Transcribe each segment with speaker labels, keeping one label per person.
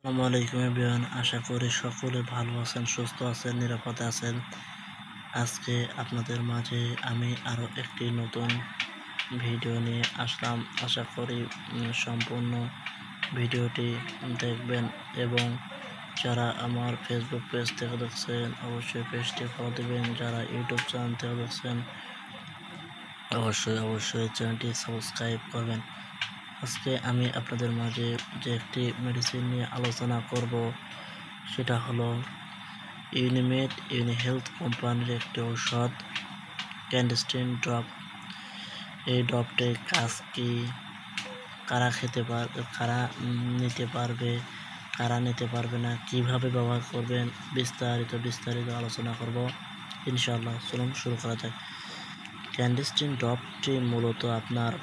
Speaker 1: আসসালামু আলাইকুম এভরিওয়ান, আশা করি সকলে ভালো আছেন, সুস্থ আছেন, নিরাপদে আছেন। আজকে আপনাদের মাঝে আমি আরও একটি নতুন ভিডিও নিয়ে আসলাম। আশা করি সম্পূর্ণ ভিডিওটি দেখবেন এবং যারা আমার ফেসবুক পেজ থেকে দেখছেন অবশ্যই পেজটি ফলো দেবেন। যারা ইউটিউব চ্যানেল থেকে দেখছেন অবশ্যই চ্যানেলটি সাবস্ক্রাইব করবেন। আজকে আমি আপনাদের মাঝে যে একটি মেডিসিন নিয়ে আলোচনা করব সেটা হলো ইউনিমেড হেলথ কোম্পানির একটি ঔষধ ক্যান্ডেস্টিন ড্রপ। এই ড্রপটির কাজ কি, কারা খেতে পারবে, কারা নিতে পারবে, কারা নিতে পারবে না, কিভাবে ব্যবহার করবেন, বিস্তারিত আলোচনা করব ইনশাআল্লাহ। চলুন শুরু করা যাক। ক্যান্ডেস্টিন ড্রপটি মূলত আপনার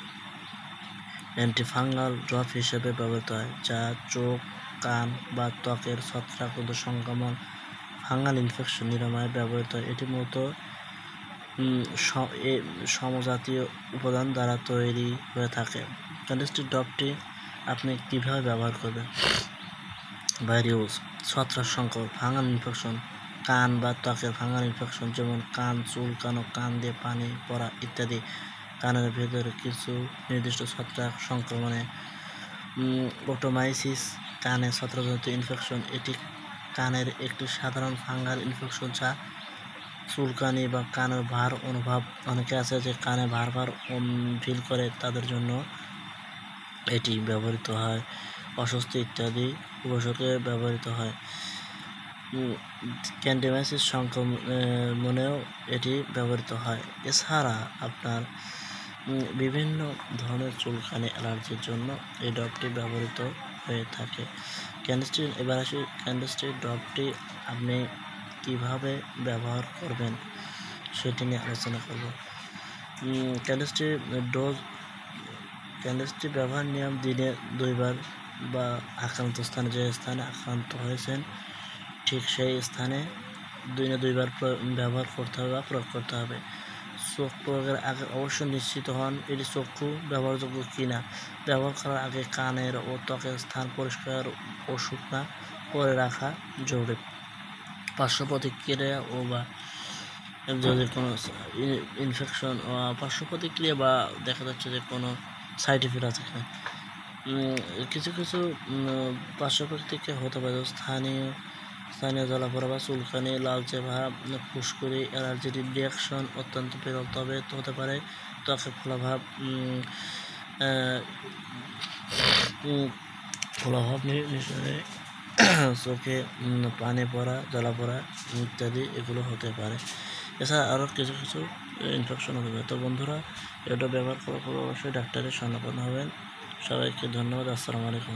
Speaker 1: অ্যান্টিফাঙ্গাল ড্রপ হিসেবে ব্যবহৃত হয়, যা চোখ, কান বা ত্বকের ছত্রাকজনিত সংক্রমণ, ফাঙ্গাল ইনফেকশন নিরাময়ে ব্যবহৃত হয়। এটি মূলত সমজাতীয় উপাদান দ্বারা তৈরি হয়ে থাকে। ক্যান্ডেস্টিন ড্রপটি আপনি কিভাবে ব্যবহার করবেন? ভাইরাস, ছত্রাক সংক্রমণ, ফাঙ্গাল ইনফেকশন, কান বা ত্বকের ফাঙ্গাল ইনফেকশন যেমন কান চুলকানো, কান দিয়ে পানি পড়া ইত্যাদি। কানের ভেতরে কিছু নির্দিষ্ট ছত্রাক সংক্রমণে ওটোমাইসিস, কানে ছত্রাকজনিত ইনফেকশন। এটি কানের একটি সাধারণ ফাঙ্গাল ইনফেকশন যা চুলকানি বা কানের ভার অনুভব, অনেকে আছে যে কানে ভার ফিল করে, তাদের জন্য এটি ব্যবহৃত হয়। অস্বস্তি ইত্যাদি উপসর্গে ব্যবহৃত হয়। ক্যান্ডিমাইসিস সংক্রমণেও এটি ব্যবহৃত হয়। এছাড়া আপনার বিভিন্ন ধরনের চুলকানি, অ্যালার্জির জন্য এই ড্রপটি ব্যবহৃত হয়ে থাকে। ক্যান্ডেস্টিন ড্রপটি আপনি কিভাবে ব্যবহার করবেন সেটি নিয়ে আলোচনা করব। ক্যান্ডেস্টিন ব্যবহার নিয়ম: দিনে 2 বার বা আক্রান্ত স্থানে, যে স্থানে আক্রান্ত হয়েছেন ঠিক সেই স্থানে দিনে 2 বার ব্যবহার করতে হবে বা প্রয়োগ করতে হবে। চোখ প্রয়োগের আগে অবশ্যই নিশ্চিত হন এটি চক্ষু ব্যবহারযোগ্য কিনা। ব্যবহার করার আগে কানের ও ত্বকের স্থান পরিষ্কার ও শুকনা করে রাখা জরুরি। পার্শ্ব প্রতিক্রিয়া বা যদি কোনো ইনফেকশন, পার্শ্ব প্রতিক্রিয়া বা দেখা যাচ্ছে যে কোনো সাইড ইফেক্ট আছে কিনা। কিছু পার্শ্ব প্রতিক্রিয়া হতে পারে। স্থানীয় জ্বালাপোড়া বা চুলকানি, লালচে ভাব, ফুসকুড়ি, অ্যালার্জির রিয়াকশন অত্যন্ত বিরল, তবে হতে পারে ত্বকে ফোলাভাব, নিঃসরণে চোখে পানি পড়া, জ্বালাপোড়া ইত্যাদি এগুলো হতে পারে। এছাড়া আরও কিছু ইনফেকশন হতে পারে। তো বন্ধুরা, এটা ব্যবহার করার পর অবশ্যই ডাক্তারের শরণাপন্ন হবেন। সবাইকে ধন্যবাদ। আসসালামু আলাইকুম।